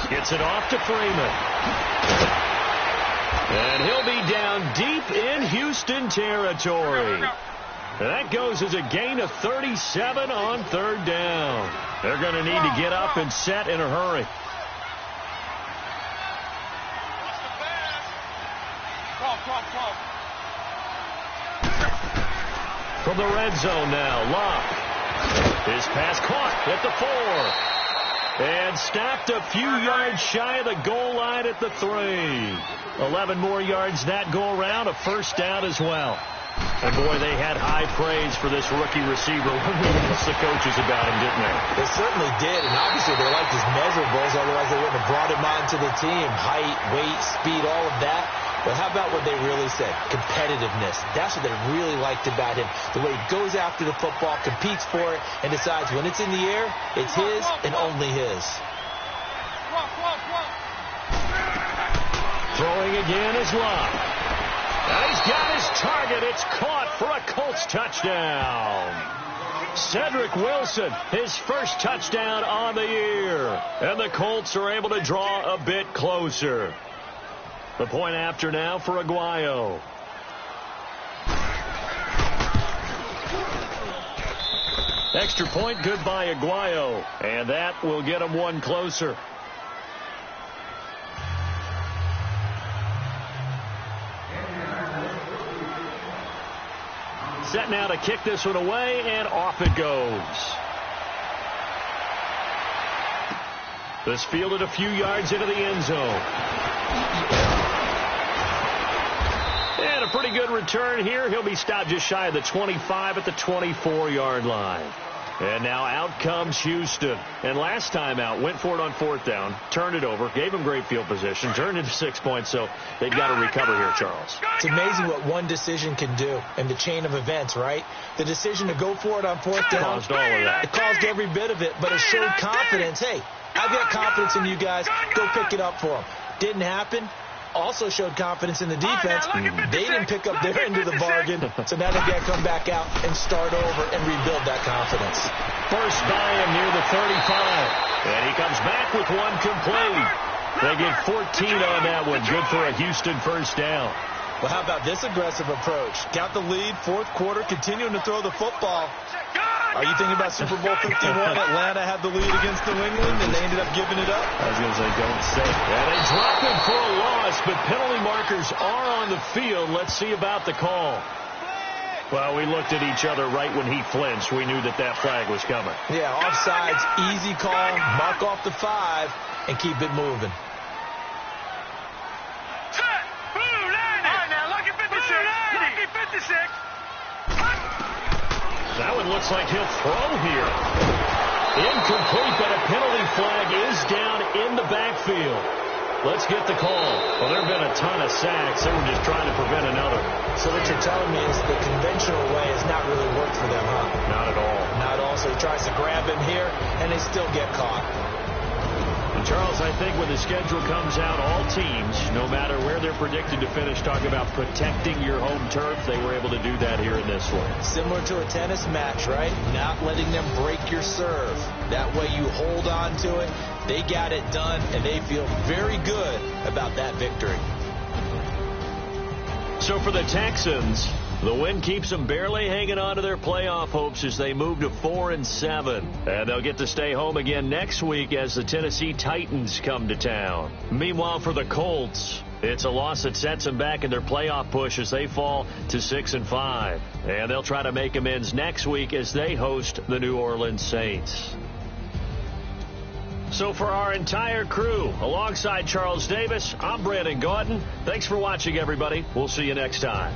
Gets it off to Freeman. And he'll be down deep in Houston territory. That goes as a gain of 37 on third down. They're going to need to get up and set in a hurry. From the red zone now, Luck. His pass caught at the 4. And stopped a few yards shy of the goal line at the 3. 11 more yards that go around, a first down as well. And boy, they had high praise for this rookie receiver when we asked the coaches about him, didn't they? They certainly did, and obviously they liked his measurables, otherwise they wouldn't have brought him onto the team. Height, weight, speed, all of that. But how about what they really said? Competitiveness. That's what they really liked about him. The way he goes after the football, competes for it, and decides when it's in the air, it's his and only his. Throwing again is Luck. And he's got his target. It's caught for a Colts touchdown. Cedric Wilson, his first touchdown on the year. And the Colts are able to draw a bit closer. The point after now for Aguayo. Extra point, good by Aguayo. And that will get him one closer. Set now to kick this one away, and off it goes. This fielded a few yards into the end zone. And a pretty good return here. He'll be stopped just shy of the 25 at the 24-yard line. And now out comes Houston. And last time out, went for it on fourth down, turned it over, gave him great field position, turned into 6 points, so they've got to recover here, Charles. It's amazing what one decision can do in the chain of events, right? The decision to go for it on fourth down. Caused all of that. It caused every bit of it, but it showed confidence. Hey, I've got confidence in you guys. Go pick it up for them. Didn't happen. Also showed confidence in the defense. They didn't pick up their end of the bargain, so now they've got to come back out and start over and rebuild that confidence. First by him near the 35. And he comes back with one complete. They get 14 on that one. Good for a Houston first down. Well, how about this aggressive approach? Got the lead, fourth quarter, continuing to throw the football. Are you thinking about Super Bowl 51? Atlanta had the lead against New England, and they ended up giving it up? I was going to say, don't say it. And they drop it for a loss, but penalty markers are on the field. Let's see about the call. Well, we looked at each other right when he flinched. We knew that that flag was coming. Yeah, offsides, easy call, mark off the 5, and keep it moving. Set! Blue 90! All right, now, lucky 56. Lucky 56. That one looks like he'll throw here. Incomplete, but a penalty flag is down in the backfield. Let's get the call. Well, there have been a ton of sacks. They were just trying to prevent another. So what you're telling me is the conventional way has not really worked for them, huh? Not at all. Not at all. So he tries to grab him here, and they still get caught. And Charles, I think when the schedule comes out, all teams, no matter where they're predicted to finish, talk about protecting your home turf. They were able to do that here in this one. Similar to a tennis match, right? Not letting them break your serve. That way you hold on to it. They got it done, and they feel very good about that victory. So for the Texans, the win keeps them barely hanging on to their playoff hopes as they move to 4-7. And they'll get to stay home again next week as the Tennessee Titans come to town. Meanwhile, for the Colts, it's a loss that sets them back in their playoff push as they fall to 6-5. And they'll try to make amends next week as they host the New Orleans Saints. So for our entire crew, alongside Charles Davis, I'm Brandon Gautin. Thanks for watching, everybody. We'll see you next time.